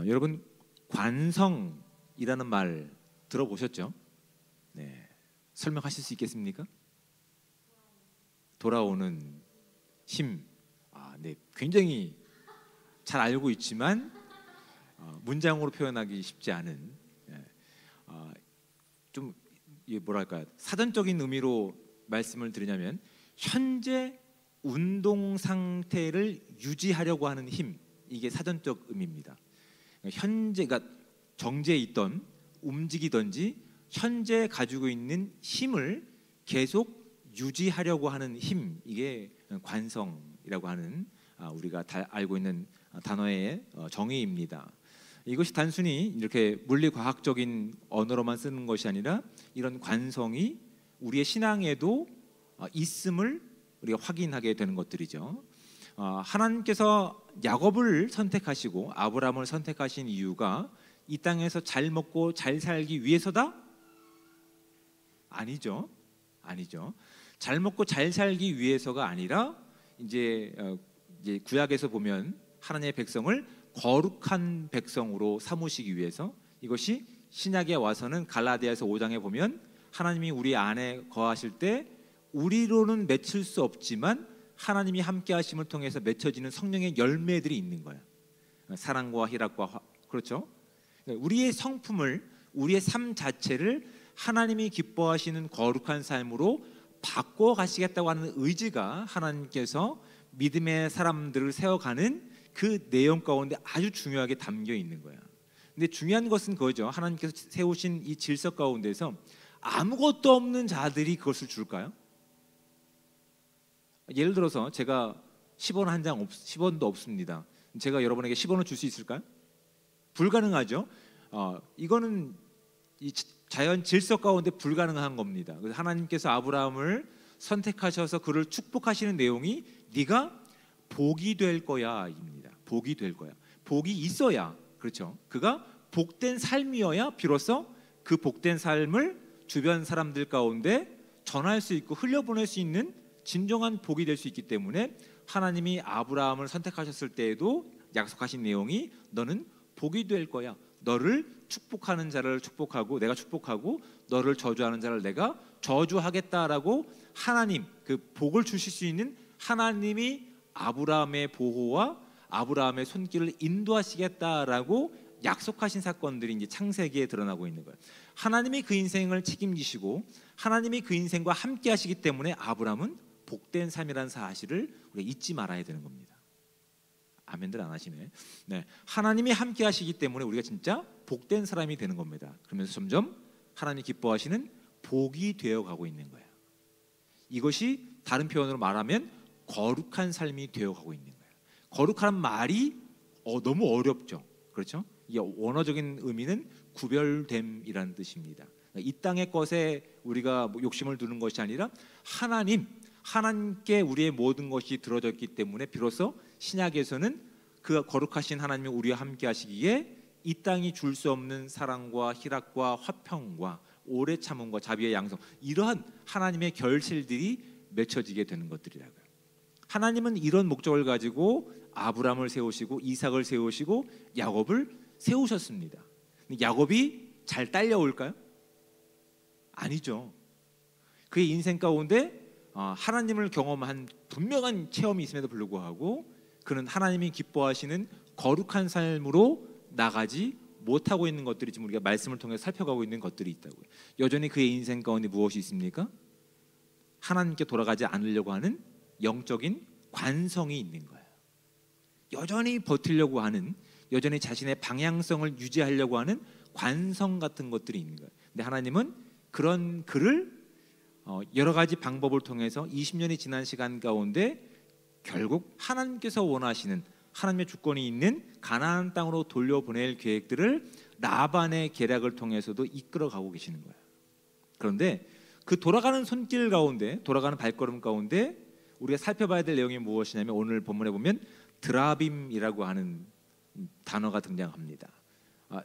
여러분 관성이라는 말 들어보셨죠? 네, 설명하실 수 있겠습니까? 돌아오는 힘. 네, 굉장히 잘 알고 있지만 문장으로 표현하기 쉽지 않은 좀 뭐랄까 사전적인 의미로 말씀을 드리냐면 현재 운동 상태를 유지하려고 하는 힘, 이게 사전적 의미입니다. 현재가 정지해 있던 움직이든지 현재 가지고 있는 힘을 계속 유지하려고 하는 힘, 이게 관성이라고 하는 우리가 다 알고 있는 단어의 정의입니다. 이것이 단순히 이렇게 물리과학적인 언어로만 쓰는 것이 아니라 이런 관성이 우리의 신앙에도 있음을 우리가 확인하게 되는 것들이죠. 하나님께서 야곱을 선택하시고 아브라함을 선택하신 이유가 이 땅에서 잘 먹고 잘 살기 위해서다? 아니죠. 잘 먹고 잘 살기 위해서가 아니라 이제 구약에서 보면 하나님의 백성을 거룩한 백성으로 삼으시기 위해서, 이것이 신약에 와서는 갈라디아서 5장에 보면 하나님이 우리 안에 거하실 때 우리로는 맺힐 수 없지만 하나님이 함께 하심을 통해서 맺혀지는 성령의 열매들이 있는 거야. 사랑과 희락과 그렇죠? 우리의 성품을, 우리의 삶 자체를 하나님이 기뻐하시는 거룩한 삶으로 바꿔 가시겠다고 하는 의지가 하나님께서 믿음의 사람들을 세워가는 그 내용 가운데 아주 중요하게 담겨 있는 거야. 근데 중요한 것은 그거죠. 하나님께서 세우신 이 질서 가운데서 아무것도 없는 자들이 그것을 줄까요? 예를 들어서 제가 10원 한 장 10원도 없습니다. 제가 여러분에게 10원을 줄 수 있을까요? 불가능하죠. 이거는 이 자연 질서 가운데 불가능한 겁니다. 그래서 하나님께서 아브라함을 선택하셔서 그를 축복하시는 내용이 네가 복이 될 거야입니다. 복이 될 거야. 복이 있어야, 그렇죠? 그가 복된 삶이어야 비로소 그 복된 삶을 주변 사람들 가운데 전할 수 있고 흘려보낼 수 있는 진정한 복이 될 수 있기 때문에 하나님이 아브라함을 선택하셨을 때에도 약속하신 내용이 너는 복이 될 거야. 너를 축복하는 자를 축복하고 내가 축복하고 너를 저주하는 자를 내가 저주하겠다라고 하나님, 그 복을 주실 수 있는 하나님이 아브라함의 보호와 아브라함의 손길을 인도하시겠다라고 약속하신 사건들이 이제 창세기에 드러나고 있는 거예요. 하나님이 그 인생을 책임지시고 하나님이 그 인생과 함께 하시기 때문에 아브라함은 복된 삶이라는 사실을 우리가 잊지 말아야 되는 겁니다. 아멘들 안 하시네. 네, 하나님이 함께 하시기 때문에 우리가 진짜 복된 사람이 되는 겁니다. 그러면서 점점 하나님이 기뻐하시는 복이 되어가고 있는 거예요. 이것이 다른 표현으로 말하면 거룩한 삶이 되어가고 있는 거예요. 거룩한 말이 너무 어렵죠. 그렇죠? 이 원어적인 의미는 구별됨이라는 뜻입니다. 이 땅의 것에 우리가 욕심을 두는 것이 아니라 하나님께 우리의 모든 것이 들어졌기 때문에 비로소 신약에서는 그 거룩하신 하나님이 우리와 함께 하시기에 이 땅이 줄 수 없는 사랑과 희락과 화평과 오래 참음과 자비의 양성, 이러한 하나님의 결실들이 맺혀지게 되는 것들이라고요. 하나님은 이런 목적을 가지고 아브라함을 세우시고 이삭을 세우시고 야곱을 세우셨습니다. 야곱이 잘 딸려올까요? 아니죠. 그의 인생 가운데 하나님을 경험한 분명한 체험이 있음에도 불구하고 그는 하나님이 기뻐하시는 거룩한 삶으로 나가지 못하고 있는 것들이 지금 우리가 말씀을 통해 살펴가고 있는 것들이 있다고요. 여전히 그의 인생 가운데 무엇이 있습니까? 하나님께 돌아가지 않으려고 하는 영적인 관성이 있는 거예요. 여전히 버티려고 하는, 여전히 자신의 방향성을 유지하려고 하는 관성 같은 것들이 있는 거예요. 근데 하나님은 그런 그를 여러 가지 방법을 통해서 20년이 지난 시간 가운데 결국 하나님께서 원하시는 하나님의 주권이 있는 가나안 땅으로 돌려보낼 계획들을 라반의 계략을 통해서도 이끌어가고 계시는 거예요. 그런데 그 돌아가는 손길 가운데, 돌아가는 발걸음 가운데 우리가 살펴봐야 될 내용이 무엇이냐면 오늘 본문에 보면 드라빔이라고 하는 단어가 등장합니다.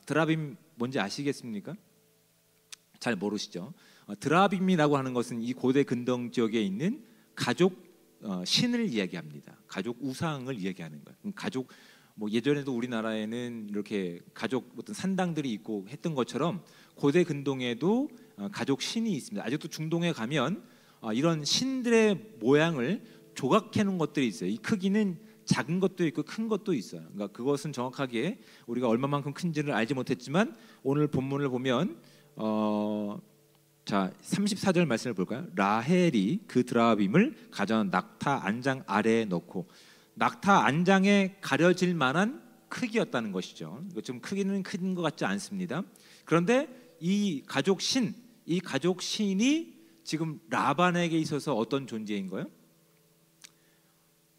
드라빔 뭔지 아시겠습니까? 잘 모르시죠? 드라빔이라고 하는 것은 이 고대 근동 지역에 있는 가족 신을 이야기합니다. 가족 우상을 이야기하는 거예요. 가족 뭐 예전에도 우리나라에는 이렇게 가족 어떤 산당들이 있고 했던 것처럼 고대 근동에도 가족 신이 있습니다. 아직도 중동에 가면 이런 신들의 모양을 조각해 놓은 것들이 있어요. 이 크기는 작은 것도 있고 큰 것도 있어요. 그러니까 그것은 정확하게 우리가 얼마만큼 큰지를 알지 못했지만 오늘 본문을 보면 자 34절 말씀을 볼까요? 라헬이 그 드라빔을 가져온 낙타 안장 아래에 넣고, 낙타 안장에 가려질 만한 크기였다는 것이죠. 좀 크기는 큰 것 같지 않습니다. 그런데 이 가족 신이 지금 라반에게 있어서 어떤 존재인 거예요?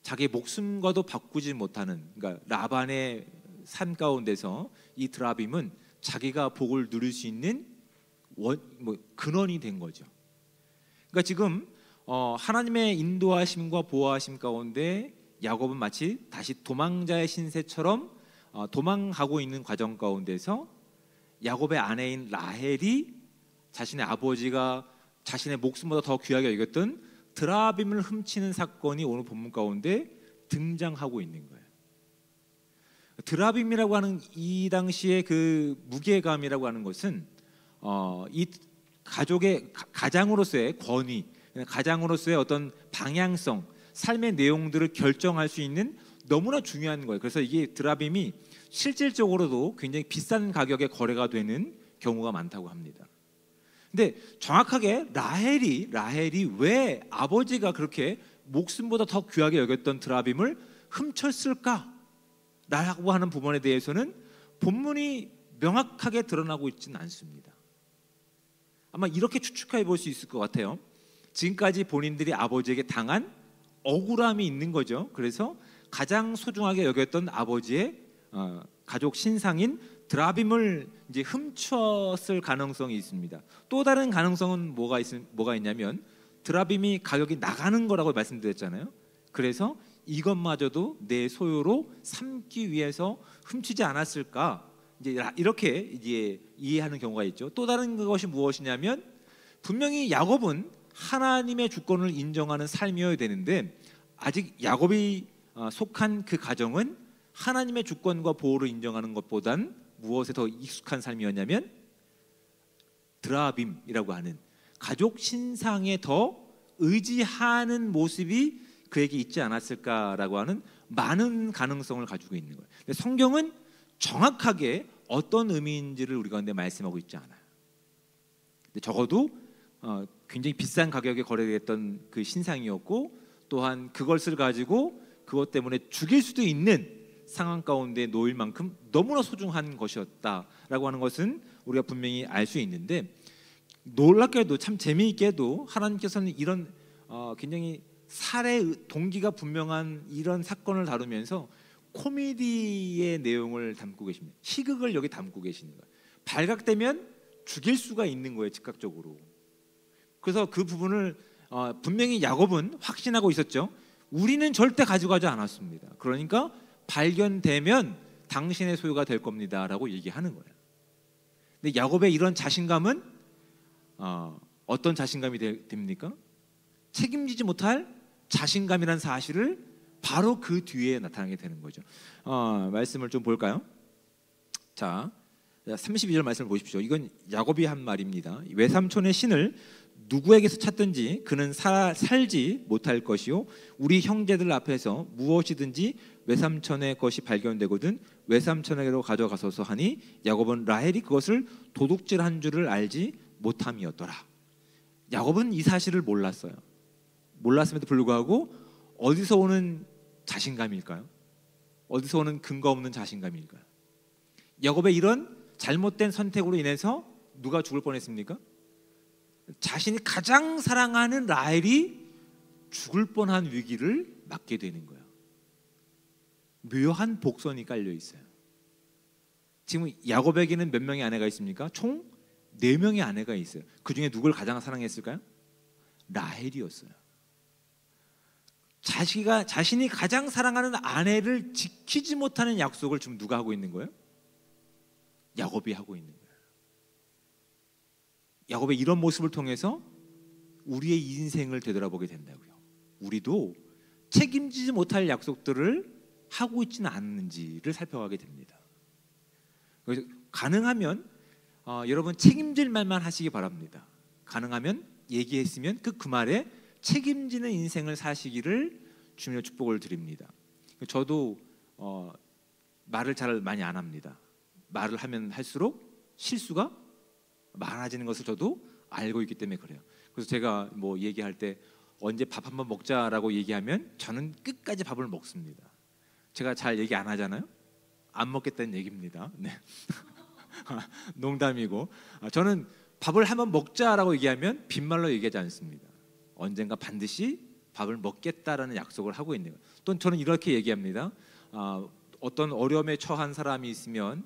자기 목숨과도 바꾸지 못하는, 그러니까 라반의 산 가운데서 이 드라빔은 자기가 복을 누릴 수 있는 근원이 된 거죠. 그러니까 지금 하나님의 인도하심과 보호하심 가운데 야곱은 마치 다시 도망자의 신세처럼 도망가고 있는 과정 가운데서 야곱의 아내인 라헬이 자신의 아버지가 자신의 목숨보다 더 귀하게 여겼던 드라빔을 훔치는 사건이 오늘 본문 가운데 등장하고 있는 거예요. 드라빔이라고 하는 이 당시의 그 무게감이라고 하는 것은 이 가족의 가장으로서의 권위, 가장으로서의 어떤 방향성, 삶의 내용들을 결정할 수 있는 너무나 중요한 거예요. 그래서 이게 드라빔이 실질적으로도 굉장히 비싼 가격에 거래가 되는 경우가 많다고 합니다. 근데 정확하게 라헬이 왜 아버지가 그렇게 목숨보다 더 귀하게 여겼던 드라빔을 훔쳤을까? 라고 하는 부분에 대해서는 본문이 명확하게 드러나고 있지는 않습니다. 아마 이렇게 추측해 볼 수 있을 것 같아요. 지금까지 본인들이 아버지에게 당한 억울함이 있는 거죠. 그래서 가장 소중하게 여겼던 아버지의 가족 신상인 드라빔을 이제 훔쳤을 가능성이 있습니다. 또 다른 가능성은 뭐가 있냐면 드라빔이 가격이 나가는 거라고 말씀드렸잖아요. 그래서 이것마저도 내 소유로 삼기 위해서 훔치지 않았을까? 이렇게 이제 이해하는 경우가 있죠. 또 다른 것이 무엇이냐면 분명히 야곱은 하나님의 주권을 인정하는 삶이어야 되는데 아직 야곱이 속한 그 가정은 하나님의 주권과 보호를 인정하는 것보단 무엇에 더 익숙한 삶이었냐면 드라빔이라고 하는 가족 신상에 더 의지하는 모습이 그에게 있지 않았을까라고 하는 많은 가능성을 가지고 있는 거예요. 근데 성경은 정확하게 어떤 의미인지를 우리 가운데 말씀하고 있지 않아요. 근데 적어도 굉장히 비싼 가격에 거래됐던 그 신상이었고 또한 그것을 가지고 그것 때문에 죽일 수도 있는 상황 가운데 놓일 만큼 너무나 소중한 것이었다라고 하는 것은 우리가 분명히 알 수 있는데 놀랍게도 참 재미있게도 하나님께서는 이런 굉장히 살해 동기가 분명한 이런 사건을 다루면서 코미디의 내용을 담고 계십니다. 희극을 여기 담고 계시는 거예요. 발각되면 죽일 수가 있는 거예요, 즉각적으로. 그래서 그 부분을 분명히 야곱은 확신하고 있었죠. 우리는 절대 가져가지 않았습니다. 그러니까 발견되면 당신의 소유가 될 겁니다라고 얘기하는 거예요. 근데 야곱의 이런 자신감은 어떤 자신감이 됩니까? 책임지지 못할 자신감이란 사실을 바로 그 뒤에 나타나게 되는 거죠. 말씀을 좀 볼까요? 자, 32절 말씀을 보십시오. 이건 야곱이 한 말입니다. 외삼촌의 신을 누구에게서 찾든지 그는 살지 못할 것이요 우리 형제들 앞에서 무엇이든지 외삼촌의 것이 발견되거든 외삼촌에게로 가져가소서 하니 야곱은 라헬이 그것을 도둑질한 줄을 알지 못함이었더라. 야곱은 이 사실을 몰랐어요. 몰랐음에도 불구하고 어디서 오는 자신감일까요? 어디서 오는 근거 없는 자신감일까요? 야곱의 이런 잘못된 선택으로 인해서 누가 죽을 뻔했습니까? 자신이 가장 사랑하는 라헬이 죽을 뻔한 위기를 맞게 되는 거예요. 묘한 복선이 깔려 있어요. 지금 야곱에게는 몇 명의 아내가 있습니까? 총 4명의 아내가 있어요. 그 중에 누굴 가장 사랑했을까요? 라헬이었어요. 자신이 가장 사랑하는 아내를 지키지 못하는 약속을 지금 누가 하고 있는 거예요? 야곱이 하고 있는 거예요. 야곱의 이런 모습을 통해서 우리의 인생을 되돌아보게 된다고요. 우리도 책임지지 못할 약속들을 하고 있지는 않는지를 살펴가게 됩니다. 그래서 가능하면 여러분 책임질 말만 하시기 바랍니다. 가능하면 얘기했으면 그 말에 책임지는 인생을 사시기를 주님의 축복을 드립니다. 저도 말을 잘 많이 안 합니다. 말을 하면 할수록 실수가 많아지는 것을 저도 알고 있기 때문에 그래요. 그래서 제가 뭐 얘기할 때 언제 밥 한번 먹자라고 얘기하면 저는 끝까지 밥을 먹습니다. 제가 잘 얘기 안 하잖아요. 안 먹겠다는 얘기입니다. 네. 농담이고, 저는 밥을 한번 먹자라고 얘기하면 빈말로 얘기하지 않습니다. 언젠가 반드시 밥을 먹겠다라는 약속을 하고 있는 거예요. 또 저는 이렇게 얘기합니다. 어떤 어려움에 처한 사람이 있으면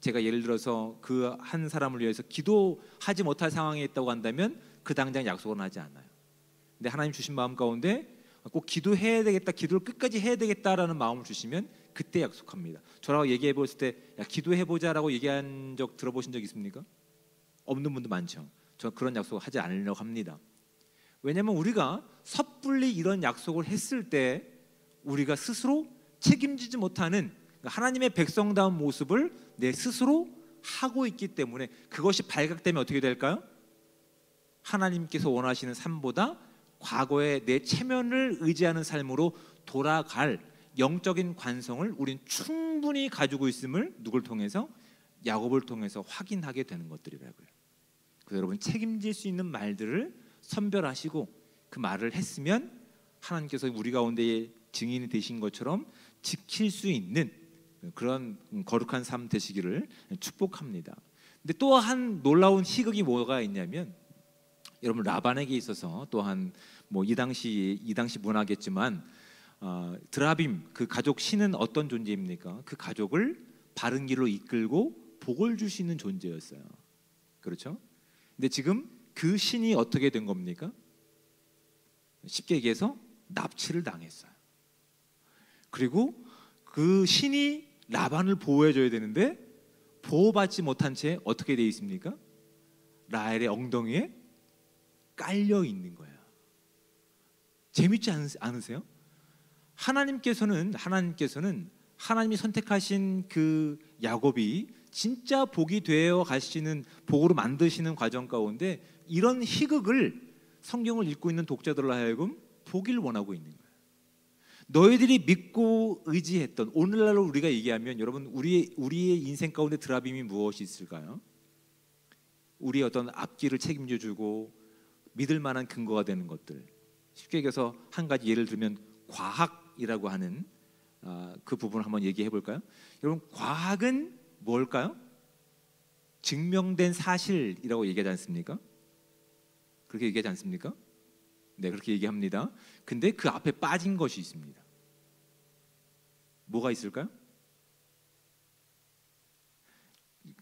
제가 예를 들어서 그 한 사람을 위해서 기도하지 못할 상황에 있다고 한다면 그 당장 약속은 하지 않아요. 근데 하나님 주신 마음 가운데 꼭 기도해야 되겠다, 기도를 끝까지 해야 되겠다라는 마음을 주시면 그때 약속합니다. 저라고 얘기해 봤을 때 야, 기도해 보자라고 얘기한 적 들어보신 적 있습니까? 없는 분도 많죠. 저는 그런 약속을 하지 않으려고 합니다. 왜냐하면 우리가 섣불리 이런 약속을 했을 때 우리가 스스로 책임지지 못하는 하나님의 백성다운 모습을 내 스스로 하고 있기 때문에 그것이 발각되면 어떻게 될까요? 하나님께서 원하시는 삶보다 과거의 내 체면을 의지하는 삶으로 돌아갈 영적인 관성을 우린 충분히 가지고 있음을 누굴 통해서? 야곱을 통해서 확인하게 되는 것들이라고요. 그래서 여러분 책임질 수 있는 말들을 선별하시고 그 말을 했으면 하나님께서 우리 가운데 증인이 되신 것처럼 지킬 수 있는 그런 거룩한 삶 되시기를 축복합니다. 근데 또 한 놀라운 희극이 뭐가 있냐면 여러분 라반에게 있어서 또한 뭐 이 당시 문화겠지만 드라빔 그 가족 신은 어떤 존재입니까? 그 가족을 바른 길로 이끌고 복을 줄 수 있는 존재였어요. 그렇죠? 근데 지금 그 신이 어떻게 된 겁니까? 쉽게 얘기해서 납치를 당했어요. 그리고 그 신이 라반을 보호해줘야 되는데 보호받지 못한 채 어떻게 돼 있습니까? 라헬의 엉덩이에 깔려 있는 거예요. 재밌지 않으세요? 하나님께서는 하나님이 선택하신 그 야곱이 진짜 복이 되어 가시는 복으로 만드시는 과정 가운데 이런 희극을 성경을 읽고 있는 독자들로 하여금 보기를 원하고 있는 거예요. 너희들이 믿고 의지했던, 오늘날로 우리가 얘기하면 여러분 우리의 인생 가운데 드라빔이 무엇이 있을까요? 우리의 어떤 앞길을 책임져주고 믿을 만한 근거가 되는 것들. 쉽게 얘기해서 한 가지 예를 들면 과학이라고 하는 그 부분을 한번 얘기해 볼까요? 여러분 과학은 뭘까요? 증명된 사실이라고 얘기하지 않습니까? 그렇게 얘기하지 않습니까? 네, 그렇게 얘기합니다. 근데 그 앞에 빠진 것이 있습니다. 뭐가 있을까요?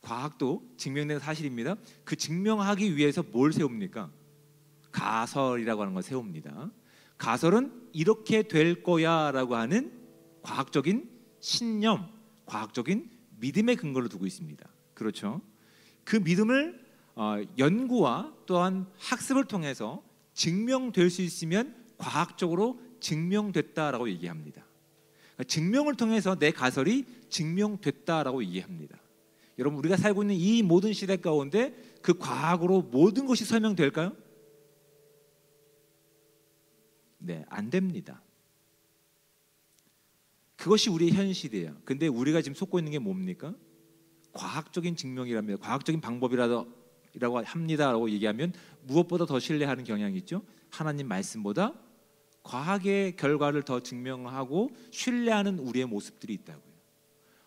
과학도 증명된 사실입니다. 그 증명하기 위해서 뭘 세웁니까? 가설이라고 하는 걸 세웁니다. 가설은 이렇게 될 거야 라고 하는 과학적인 신념, 과학적인 믿음의 근거를 두고 있습니다. 그렇죠? 그 믿음을 연구와 또한 학습을 통해서 증명될 수 있으면 과학적으로 증명됐다라고 얘기합니다. 증명을 통해서 내 가설이 증명됐다라고 얘기합니다. 여러분 우리가 살고 있는 이 모든 시대 가운데 그 과학으로 모든 것이 설명될까요? 네, 안 됩니다. 그것이 우리의 현실이에요. 근데 우리가 지금 속고 있는 게 뭡니까? 과학적인 증명이랍니다. 과학적인 방법이라고 합니다라고 얘기하면 무엇보다 더 신뢰하는 경향이 있죠. 하나님 말씀보다 과학의 결과를 더 증명하고 신뢰하는 우리의 모습들이 있다고요.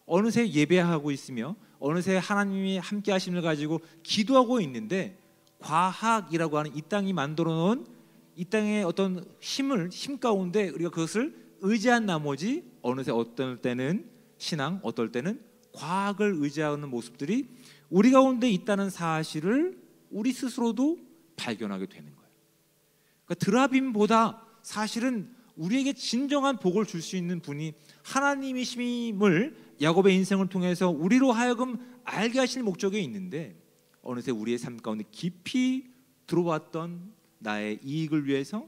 어느새 예배하고 있으며 어느새 하나님이 함께 하심을 가지고 기도하고 있는데 과학이라고 하는 이 땅이 만들어 놓은 이 땅의 어떤 힘 가운데 우리가 그것을 의지한 나머지 어느새 어떨 때는 신앙, 어떨 때는 과학을 의지하는 모습들이 우리 가운데 있다는 사실을 우리 스스로도 발견하게 되는 거예요. 그러니까 드라빔보다 사실은 우리에게 진정한 복을 줄 수 있는 분이 하나님이심을 야곱의 인생을 통해서 우리로 하여금 알게 하실 목적이 있는데 어느새 우리의 삶 가운데 깊이 들어왔던 나의 이익을 위해서,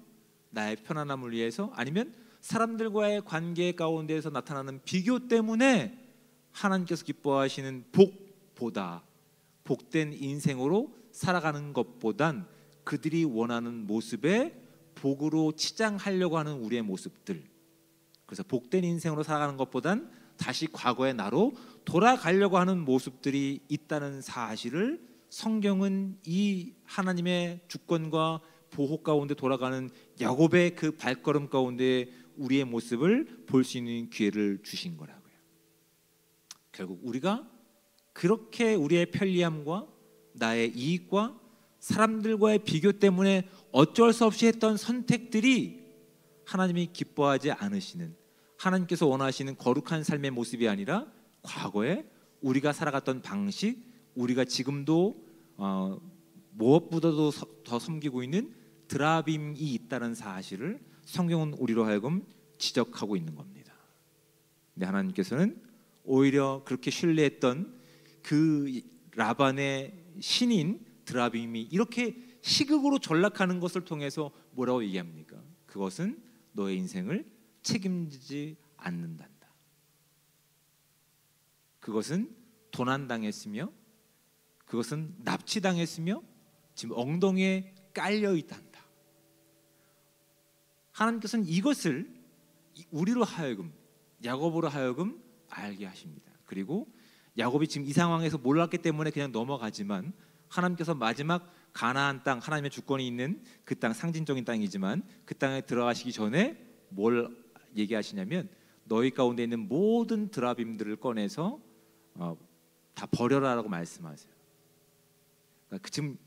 나의 편안함을 위해서, 아니면 사람들과의 관계 가운데에서 나타나는 비교 때문에 하나님께서 기뻐하시는 복보다, 복된 인생으로 살아가는 것보단 그들이 원하는 모습에 복으로 치장하려고 하는 우리의 모습들, 그래서 복된 인생으로 살아가는 것보단 다시 과거의 나로 돌아가려고 하는 모습들이 있다는 사실을 성경은 이 하나님의 주권과 보호 가운데 돌아가는 야곱의 그 발걸음 가운데 우리의 모습을 볼 수 있는 기회를 주신 거라고요. 결국 우리가 그렇게 우리의 편리함과 나의 이익과 사람들과의 비교 때문에 어쩔 수 없이 했던 선택들이 하나님이 기뻐하지 않으시는, 하나님께서 원하시는 거룩한 삶의 모습이 아니라 과거에 우리가 살아갔던 방식, 우리가 지금도 무엇보다도 더 섬기고 있는 드라빔이 있다는 사실을 성경은 우리로 하여금 지적하고 있는 겁니다. 근데 하나님께서는 오히려 그렇게 신뢰했던 그 라반의 신인 드라빔이 이렇게 시극으로 전락하는 것을 통해서 뭐라고 얘기합니까? 그것은 너의 인생을 책임지지 않는단다. 그것은 도난당했으며, 그것은 납치당했으며, 지금 엉덩이에 깔려 있단다. 하나님께서는 이것을 우리로 하여금, 야곱으로 하여금 알게 하십니다. 그리고 야곱이 지금 이 상황에서 몰랐기 때문에 그냥 넘어가지만, 하나님께서 마지막 가나안 땅, 하나님의 주권이 있는 그 땅, 상징적인 땅이지만 그 땅에 들어가시기 전에 뭘 얘기하시냐면, 너희 가운데 있는 모든 드라빔들을 꺼내서 다 버려라라고 말씀하세요. 그러니까 지금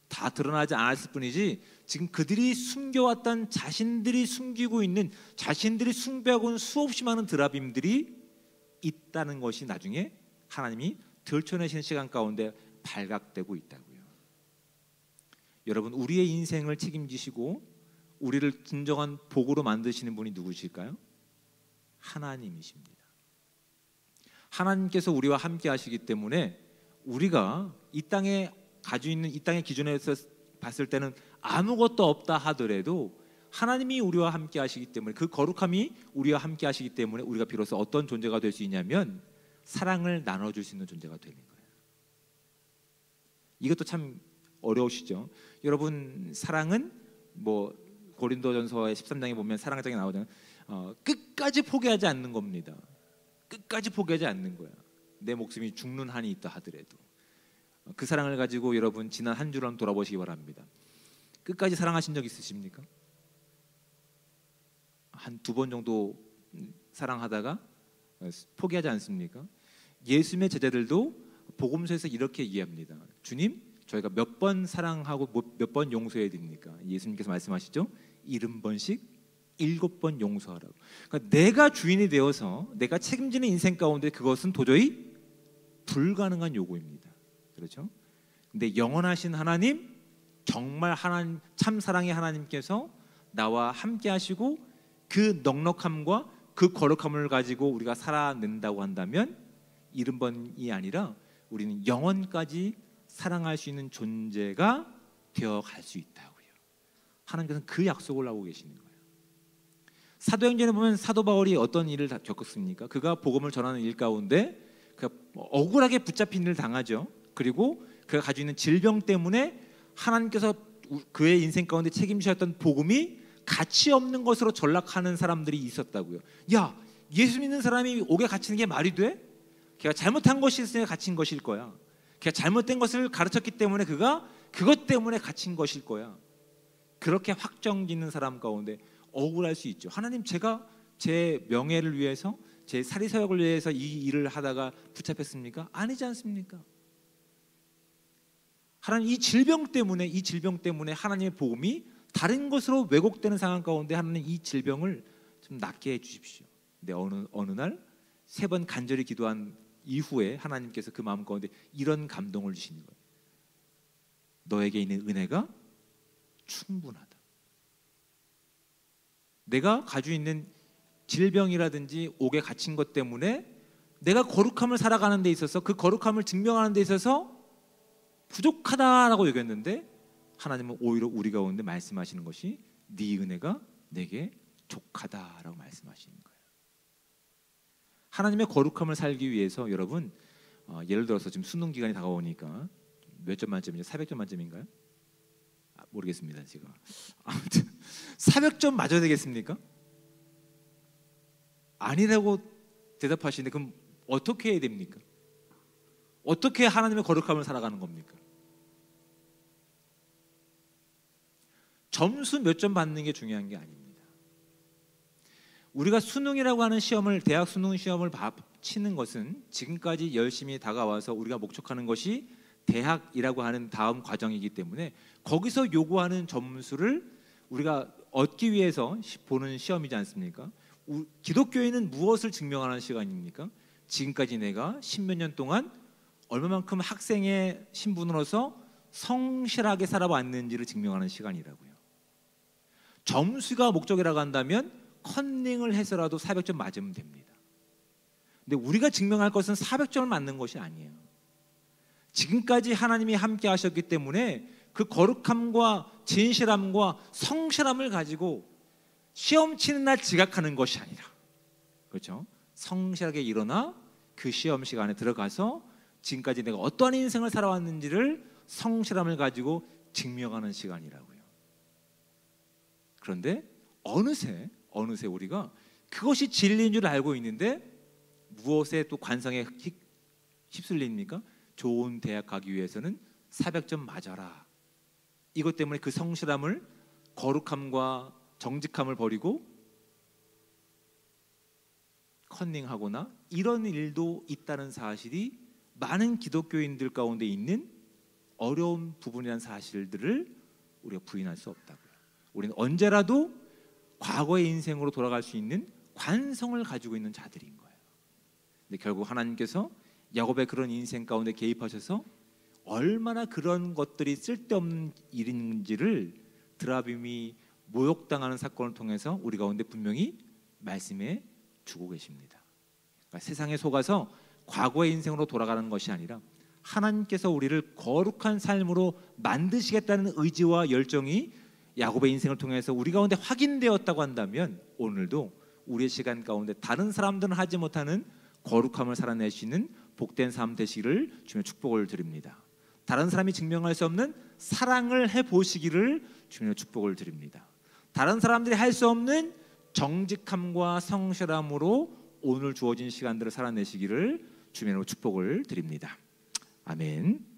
다 드러나지 않았을 뿐이지, 지금 그들이 숨겨왔던, 자신들이 숨기고 있는, 자신들이 숭배하고 있는 수없이 많은 드라빔들이 있다는 것이 나중에 하나님이 들춰내시는 시간 가운데 발각되고 있다고요. 여러분, 우리의 인생을 책임지시고 우리를 진정한 복으로 만드시는 분이 누구실까요? 하나님이십니다. 하나님께서 우리와 함께 하시기 때문에 우리가 이 땅에 가지고 있는, 이 땅의 기준에서 봤을 때는 아무것도 없다 하더라도 하나님이 우리와 함께 하시기 때문에, 그 거룩함이 우리와 함께 하시기 때문에 우리가 비로소 어떤 존재가 될 수 있냐면 사랑을 나눠줄 수 있는 존재가 되는 거예요. 이것도 참 어려우시죠? 여러분, 사랑은 뭐 고린도전서의 13장에 보면 사랑장에 나오잖아요. 끝까지 포기하지 않는 겁니다. 끝까지 포기하지 않는 거야. 내 목숨이 죽는 한이 있다 하더라도. 그 사랑을 가지고 여러분 지난 한 주를 돌아보시기 바랍니다. 끝까지 사랑하신 적 있으십니까? 한 2번 정도 사랑하다가 포기하지 않습니까? 예수님의 제자들도 복음서에서 이렇게 얘기합니다. 주님, 저희가 몇 번 사랑하고 몇 번 용서해야 됩니까? 예수님께서 말씀하시죠. 70번씩 7번 용서하라고. 그러니까 내가 주인이 되어서 내가 책임지는 인생 가운데 그것은 도저히 불가능한 요구입니다. 그렇죠? 근데 영원하신 하나님, 정말 하나님, 참 사랑의 하나님께서 나와 함께 하시고 그 넉넉함과 그 거룩함을 가지고 우리가 살아낸다고 한다면 70번이 아니라 우리는 영원까지 사랑할 수 있는 존재가 되어갈 수 있다고요. 하나님께서는 그 약속을 하고 계시는 거예요. 사도행전에 보면 사도 바울이 어떤 일을 겪었습니까? 그가 복음을 전하는 일 가운데 그가 억울하게 붙잡힌 일을 당하죠. 그리고 그가 가지고 있는 질병 때문에 하나님께서 그의 인생 가운데 책임지셨던 복음이 가치 없는 것으로 전락하는 사람들이 있었다고요. 야, 예수 믿는 사람이 옥에 갇히는 게 말이 돼? 걔가 잘못한 것이 있으니까 갇힌 것일 거야. 걔가 잘못된 것을 가르쳤기 때문에 그가 그것 때문에 갇힌 것일 거야. 그렇게 확정짓는 사람 가운데 억울할 수 있죠. 하나님, 제가 제 명예를 위해서, 제 사리사욕을 위해서 이 일을 하다가 붙잡혔습니까? 아니지 않습니까? 하나님, 이 질병 때문에 하나님의 복음이 다른 것으로 왜곡되는 상황 가운데 하나님 이 질병을 좀 낫게 해주십시오. 근데 어느 날 3번 간절히 기도한 이후에 하나님께서 그 마음 가운데 이런 감동을 주시는 거예요. 너에게 있는 은혜가 충분하다. 내가 가지고 있는 질병이라든지 옥에 갇힌 것 때문에 내가 거룩함을 살아가는 데 있어서, 그 거룩함을 증명하는 데 있어서 부족하다라고 얘기했는데 하나님은 오히려 우리 가운데 말씀하시는 것이 네 은혜가 내게 족하다라고 말씀하시는 거예요. 하나님의 거룩함을 살기 위해서 여러분 예를 들어서 지금 수능 기간이 다가오니까 몇 점 만점이죠? 400점 만점인가요? 모르겠습니다 제가. 아무튼 400점 맞아야 되겠습니까? 아니라고 대답하시는데 그럼 어떻게 해야 됩니까? 어떻게 하나님의 거룩함을 살아가는 겁니까? 점수 몇 점 받는 게 중요한 게 아닙니다. 우리가 수능이라고 하는 시험을, 대학 수능 시험을 치는 것은 지금까지 열심히 다가와서 우리가 목적하는 것이 대학이라고 하는 다음 과정이기 때문에 거기서 요구하는 점수를 우리가 얻기 위해서 보는 시험이지 않습니까? 기독교인은 무엇을 증명하는 시간입니까? 지금까지 내가 십몇 년 동안 얼마만큼 학생의 신분으로서 성실하게 살아왔는지를 증명하는 시간이라고요. 점수가 목적이라고 한다면 컨닝을 해서라도 400점 맞으면 됩니다. 근데 우리가 증명할 것은 400점을 맞는 것이 아니에요. 지금까지 하나님이 함께 하셨기 때문에 그 거룩함과 진실함과 성실함을 가지고 시험 치는 날 지각하는 것이 아니라, 그렇죠? 성실하게 일어나 그 시험 시간에 들어가서 지금까지 내가 어떠한 인생을 살아왔는지를 성실함을 가지고 증명하는 시간이라고요. 그런데 어느새 우리가 그것이 진리인 줄 알고 있는데 무엇에 또 관성에 휩쓸립니까? 좋은 대학 가기 위해서는 400점 맞아라. 이것 때문에 그 성실함을, 거룩함과 정직함을 버리고 컨닝하거나 이런 일도 있다는 사실이 많은 기독교인들 가운데 있는 어려운 부분이라는 사실들을 우리가 부인할 수 없다고요. 우리는 언제라도 과거의 인생으로 돌아갈 수 있는 관성을 가지고 있는 자들인 거예요. 근데 결국 하나님께서 야곱의 그런 인생 가운데 개입하셔서 얼마나 그런 것들이 쓸데없는 일인지를 드라빔이 모욕당하는 사건을 통해서 우리 가운데 분명히 말씀해 주고 계십니다. 그러니까 세상에 속아서 과거의 인생으로 돌아가는 것이 아니라 하나님께서 우리를 거룩한 삶으로 만드시겠다는 의지와 열정이 야곱의 인생을 통해서 우리 가운데 확인되었다고 한다면 오늘도 우리의 시간 가운데 다른 사람들은 하지 못하는 거룩함을 살아내시는 복된 삶 되시기를 주님의 축복을 드립니다. 다른 사람이 증명할 수 없는 사랑을 해보시기를 주님의 축복을 드립니다. 다른 사람들이 할 수 없는 정직함과 성실함으로 오늘 주어진 시간들을 살아내시기를 주님의 축복을 드립니다. 아멘.